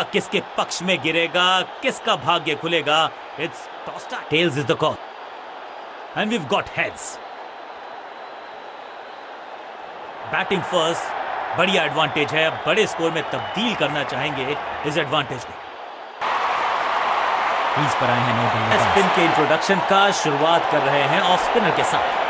किसके पक्ष में गिरेगा, किसका भाग्य खुलेगा। It's toss time, tails is the call and we have got heads. Batting first, बढ़िया एडवांटेज है, बड़े स्कोर में तब्दील करना चाहेंगे इस एडवांटेज को। क्रीज पर आए हैं नए बल्लेबाज। स्पिन के इंट्रोडक्शन का शुरुआत कर रहे हैं ऑफ स्पिनर के साथ।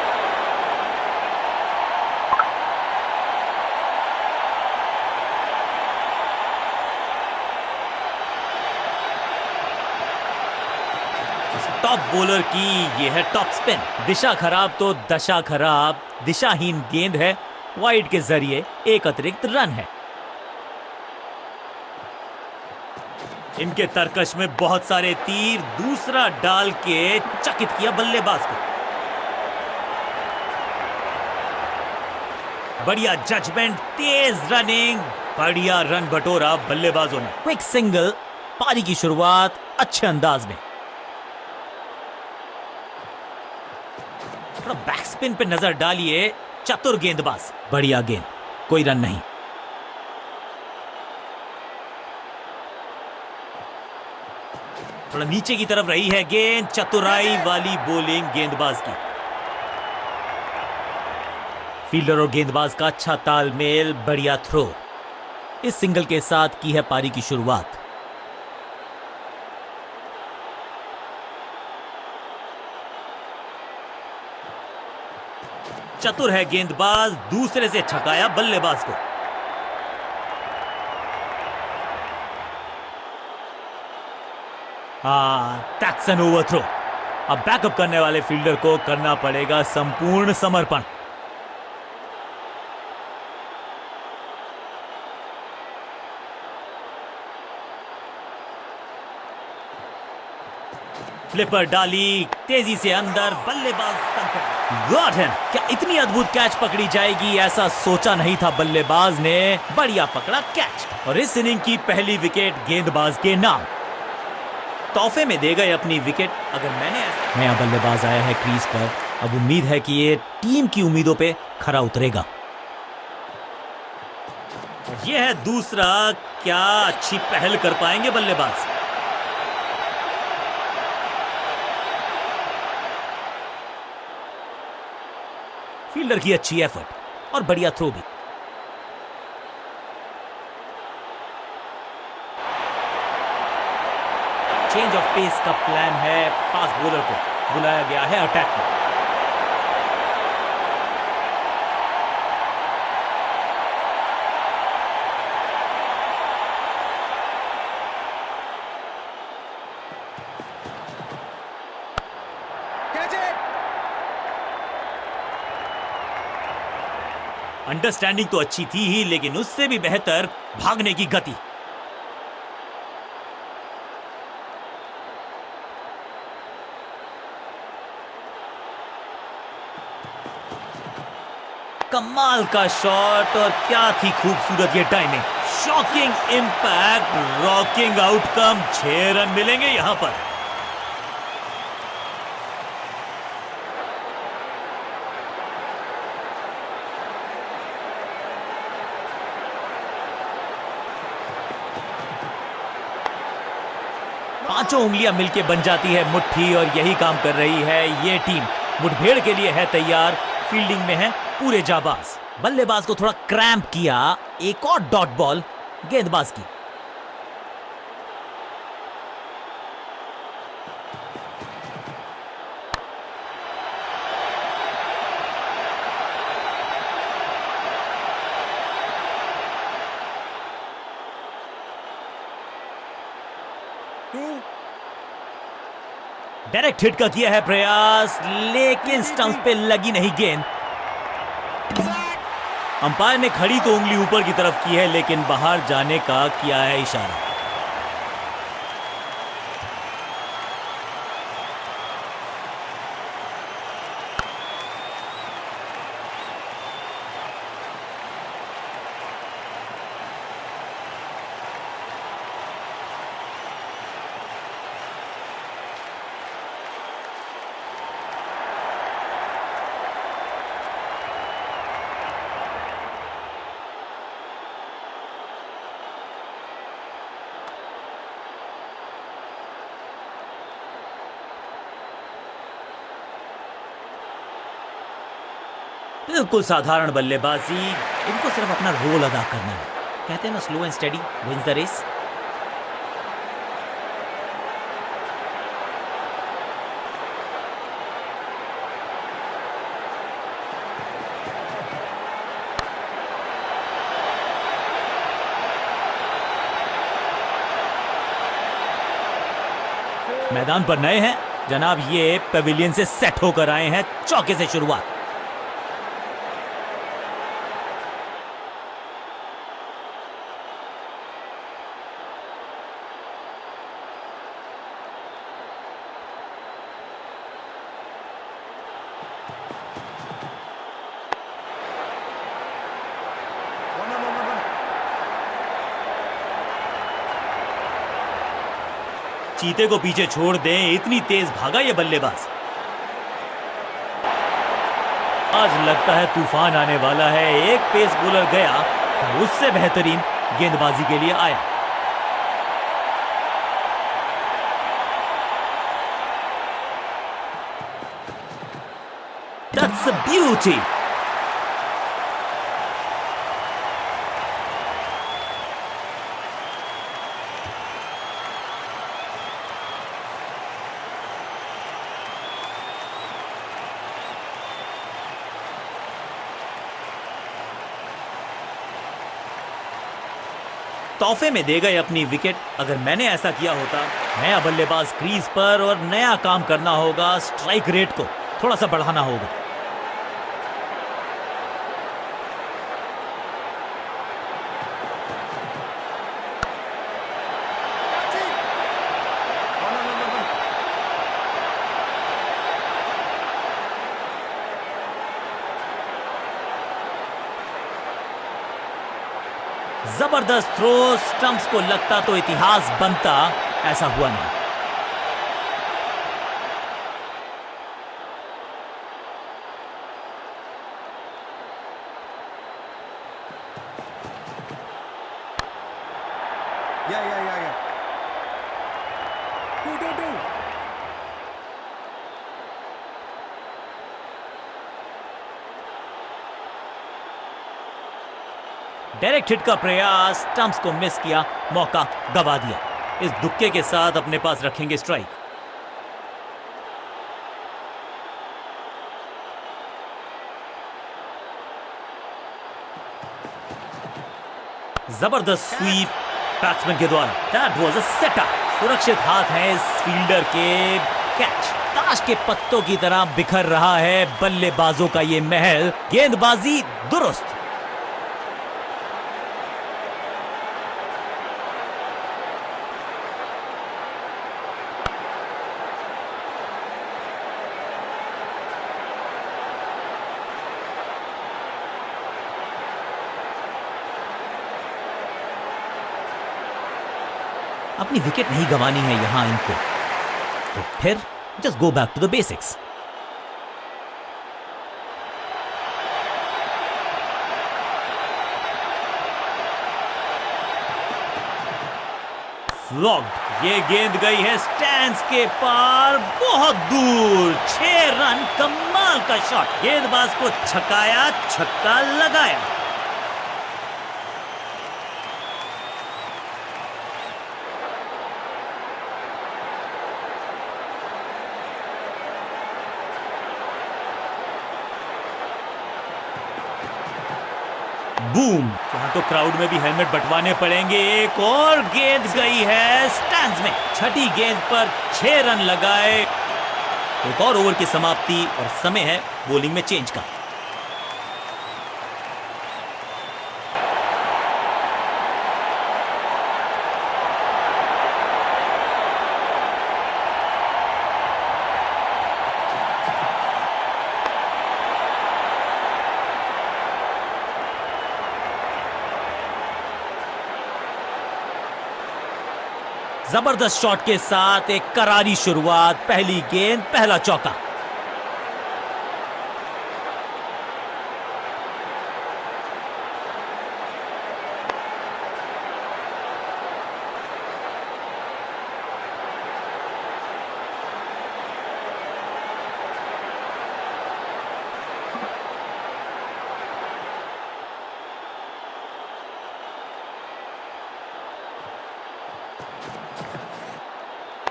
टॉप बॉलर की ये है टॉप स्पिन। दिशा खराब तो दशा खराब, दिशाहीन गेंद है, वाइड के जरिए एक अतिरिक्त रन है। इनके तरकश में बहुत सारे तीर, दूसरा डाल के चकित किया बल्लेबाज को। बढ़िया जजमेंट, तेज रनिंग, बढ़िया रन बटोरा बल्लेबाजों ने। क्विक सिंगल, पारी की शुरुआत अच्छे अंदाज में। बैक स्पिन पे नजर डालिए, चतुर गेंदबाज, बढ़िया गेंद, कोई रन नहीं। थोड़ा नीचे की तरफ रही है गेंद, चतुराई वाली बॉलिंग गेंदबाज की। फील्डर और गेंदबाज का अच्छा तालमेल, बढ़िया थ्रो। इस सिंगल के साथ की है पारी की शुरुआत। चतुर है गेंदबाज, दूसरे से छकाया बल्लेबाज को। That's an overthrow. अब बैकअप करने वाले फील्डर को करना पड़ेगा संपूर्ण समर्पण। फ्लिपर डाली, तेजी से अंदर, बल्लेबाज संकट। Got him. क्या इतनी अद्भुत कैच पकड़ी जाएगी, ऐसा सोचा नहीं था बल्लेबाज ने। बढ़िया पकड़ा कैच, और इस इनिंग की पहली विकेट गेंदबाज के नाम। तोहफे में दे गए अपनी विकेट। अगर मैंने नया बल्लेबाज आया है क्रीज पर, अब उम्मीद है कि ये टीम की उम्मीदों पे खरा उतरेगा। यह है दूसरा, क्या अच्छी पहल कर पाएंगे बल्लेबाज। फील्डर की अच्छी एफर्ट और बढ़िया थ्रो भी। चेंज ऑफ पेस का प्लान है, फास्ट बॉलर को बुलाया गया है अटैक में। अंडरस्टैंडिंग तो अच्छी थी ही, लेकिन उससे भी बेहतर भागने की गति। कमाल का शॉट, और क्या थी खूबसूरत ये timing. Shocking impact, rocking outcome. 6 run मिलेंगे यहां पर। पांचों उंगलियां मिलके बन जाती है मुट्ठी, और यही काम कर रही है ये टीम। मुठभेड़ के लिए है तैयार, फील्डिंग में है पूरे जाबाज। बल्लेबाज को थोड़ा क्रैम्प किया, एक और डॉट बॉल गेंदबाज की। डायरेक्ट हिट का किया है प्रयास, लेकिन स्टंप्स पे लगी नहीं गेंद। अंपायर ने खड़ी तो उंगली ऊपर की तरफ की है, लेकिन बाहर जाने का किया है इशारा। बिल्कुल साधारण बल्लेबाजी, इनको सिर्फ अपना रोल अदा करना है। कहते हैं ना, slow and steady wins the race. मैदान पर नए हैं जनाब, ये पेविलियन से सेट होकर आए हैं। चौके से शुरुआत। चीते को पीछे छोड़ दें, इतनी तेज भागा ये बल्लेबाज। आज लगता है तूफान आने वाला है। एक पेस बॉलर गया तो उससे बेहतरीन गेंदबाजी के लिए आया। That's a beauty. तोहफे में दे गए अपनी विकेट। अगर मैंने ऐसा किया होता, नया बल्लेबाज क्रीज पर और नया काम करना होगा। स्ट्राइक रेट को थोड़ा सा बढ़ाना होगा। जबरदस्त थ्रो, स्टंप्स को लगता तो इतिहास बनता, ऐसा हुआ नहीं। Yeah. Do. डायरेक्ट हिट का प्रयास, स्टंप्स को मिस किया, मौका गवा दिया। इस दुक्के के साथ अपने पास रखेंगे स्ट्राइक। जबरदस्त स्वीप बैट्समैन के द्वारा। That was a setup. सुरक्षित हाथ है इस फील्डर के। कैच ताश के पत्तों की तरह बिखर रहा है बल्लेबाजों का ये महल। गेंदबाजी दुरुस्त। अपनी विकेट नहीं गंवानी है यहां इनको, तो फिर just go back to the basics. Flogged. ये गेंद गई है स्टैंड्स के पार, बहुत दूर। 6 रन, कमाल का शॉट। गेंदबाज को छकाया, छक्का लगाया। बूम। यहाँ तो क्राउड में भी हेलमेट बंटवाने पड़ेंगे। एक और गेंद गई है स्टैंड्स में। छठी गेंद पर 6 रन लगाए। एक और ओवर की समाप्ति और समय है बॉलिंग में चेंज का। जबरदस्त शॉट के साथ एक करारी शुरुआत। पहली गेंद, पहला चौका।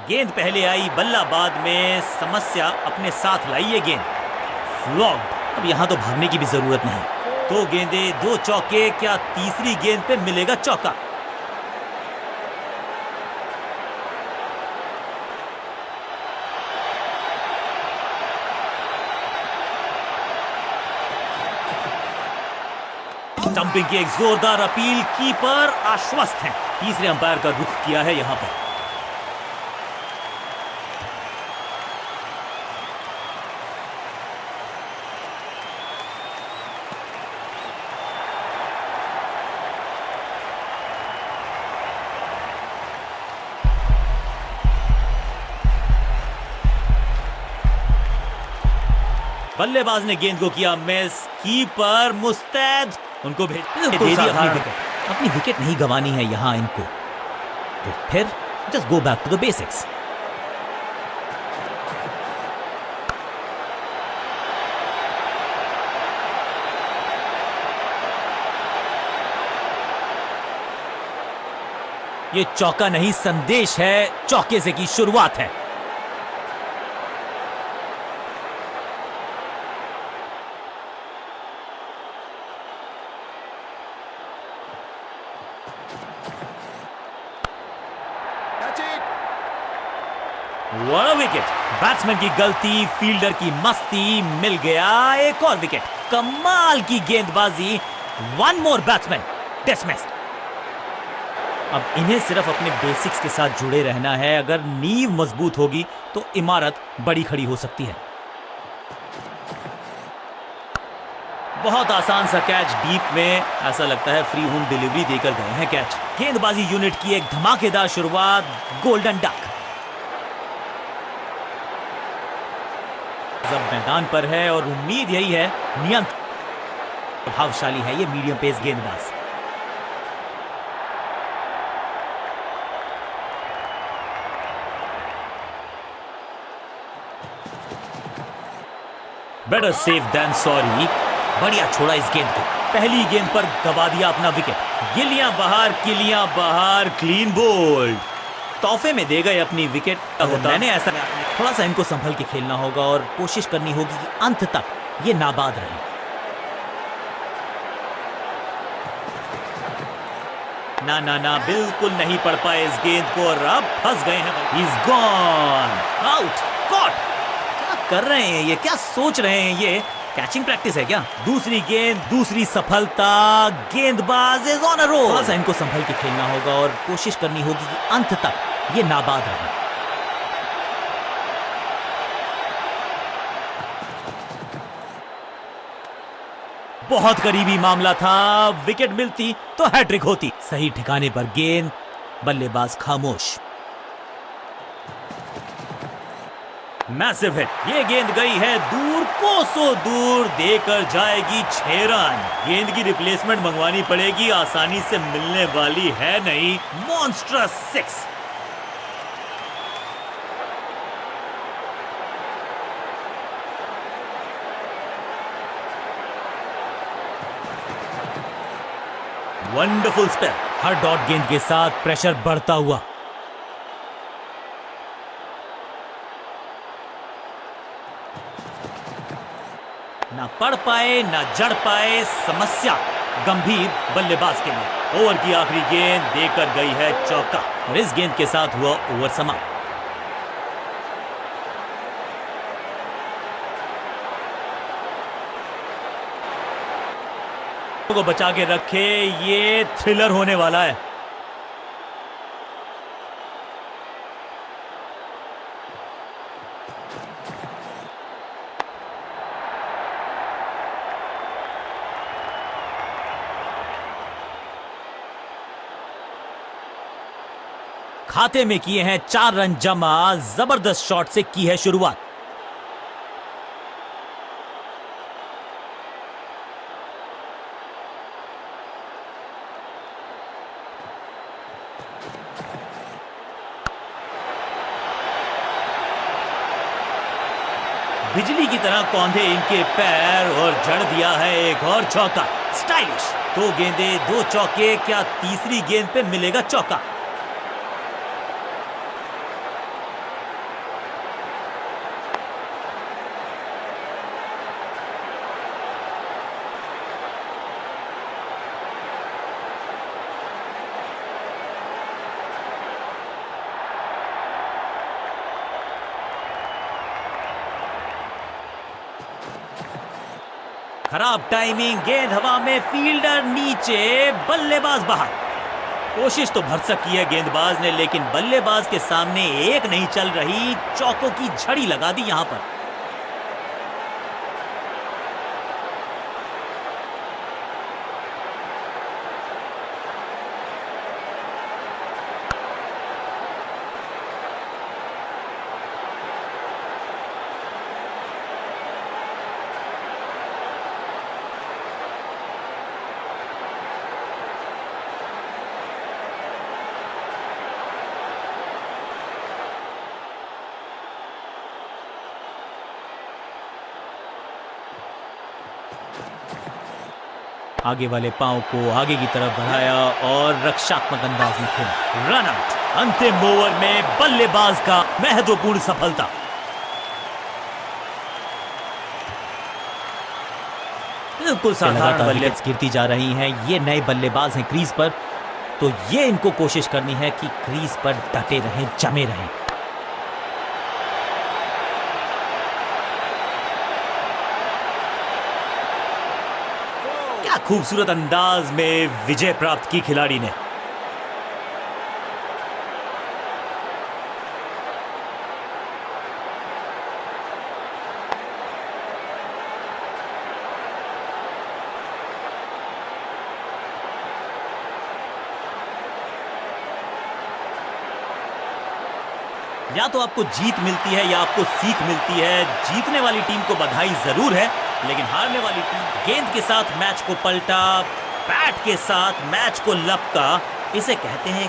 गेंद पहले आई, बल्ला बाद में, समस्या अपने साथ लाई ये गेंद। फ्लॉग्ड। अब यहां तो भागने की भी जरूरत नहीं। 2 गेंदे 2 चौके, क्या तीसरी गेंद पे मिलेगा चौका? स्टंपिंग की एक जोरदार अपील, कीपर आश्वस्त हैं। तीसरे अंपायर का रुख किया है यहां पर। बल्लेबाज ने गेंद को किया मिस, कीपर मुस्तैद, उनको भेज दे दी अपनी विकेट। अपनी विकेट नहीं गंवानी है यहां इनको, तो फिर just go back to the basics. ये चौका नहीं, संदेश है, चौके से की शुरुआत है। बड़ा विकेट, बैट्समैन की गलती, फील्डर की मस्ती, मिल गया एक और विकेट। कमाल की गेंदबाजी, 1 मोर बैट्समैन डिसमिस्ड। अब इन्हें सिर्फ अपने बेसिक्स के साथ जुड़े रहना है। अगर नींव मजबूत होगी तो इमारत बड़ी खड़ी हो सकती है। बहुत आसान सा कैच डीप में, ऐसा लगता है फ्री होम डिलीवरी देकर गए हैं कैच। गेंदबाजी यूनिट की एक धमाकेदार शुरुआत, गोल्डन डक। जब मैदान पर है और उम्मीद यही है, नियंत्रण प्रभावशाली है ये मीडियम पेस गेंदबाज। Better safe than sorry. बढ़िया छोड़ा इस गेंद को। पहली गेंद पर गवा दिया अपना विकेट। गिलियां बाहर, किलियां बाहर, क्लीन बोल्ड। तोहफे में दे गए अपनी विकेट। मैंने ऐसा, थोड़ा सा इनको संभल के खेलना होगा और कोशिश करनी होगी कि अंत तक ये नाबाद रहे। ना ना ना, बिल्कुल नहीं पढ़ पाए इस गेंद को और अब फंस गए हैं। He is gone, out, caught. क्या कर रहे हैं ये, क्या सोच रहे हैं ये? कैचिंग प्रैक्टिस है क्या? दूसरी गेंद, दूसरी सफलता, गेंदबाज इज ऑन अ रोल। थोड़ा सा इनको संभल के खेलना होगा और कोशिश करनी होगी कि अंत तक ये नाबाद रहे। बहुत करीबी मामला था, विकेट मिलती तो हैट्रिक होती। सही ठिकाने पर गेंद, बल्लेबाज खामोश। मैसिव हिट, ये गेंद गई है दूर, कोसों दूर, देकर जाएगी 6 रन। गेंद की रिप्लेसमेंट मंगवानी पड़ेगी, आसानी से मिलने वाली है नहीं। मॉन्स्ट्रस 6। Wonderful spell. हर डॉट गेंद के साथ प्रेशर बढ़ता हुआ। ना पढ़ पाए, ना जड़ पाए, समस्या गंभीर बल्लेबाज के लिए। ओवर की आखिरी गेंद देकर गई है चौका और इस गेंद के साथ हुआ ओवर समाप्त। को बचा के रखे, ये थ्रिलर होने वाला है। खाते में किए हैं 4 रन जमा, जबरदस्त शॉट से की है शुरुआत। बिजली की तरह कौंधे इनके पैर और जड़ दिया है एक और चौका। स्टाइलिश। 2 गेंदे 2 चौके, क्या तीसरी गेंद पे मिलेगा चौका? खराब टाइमिंग, गेंद हवा में, फील्डर नीचे, बल्लेबाज बाहर। कोशिश तो भरसक की है गेंदबाज ने, लेकिन बल्लेबाज के सामने एक नहीं चल रही, चौकों की झड़ी लगा दी यहां पर। आगे वाले पांव को आगे की तरफ बढ़ाया और रक्षात्मक अंदाज में खेला। Run out. अंतिम ओवर में बल्लेबाज का महत्वपूर्ण सफलता। बिल्कुल साधारण विकेट्स गिरती जा रही हैं। ये नए बल्लेबाज हैं क्रीज पर, तो ये इनको कोशिश करनी है कि क्रीज पर डटे रहें, जमे रहें। क्या खूबसूरत अंदाज में विजय प्राप्त की खिलाड़ी ने। या तो आपको जीत मिलती है या आपको सीख मिलती है। जीतने वाली टीम को बधाई जरूर है, लेकिन हारने वाली टीम गेंद के साथ मैच को पलटा, बैट के साथ मैच को लपका, इसे कहते हैं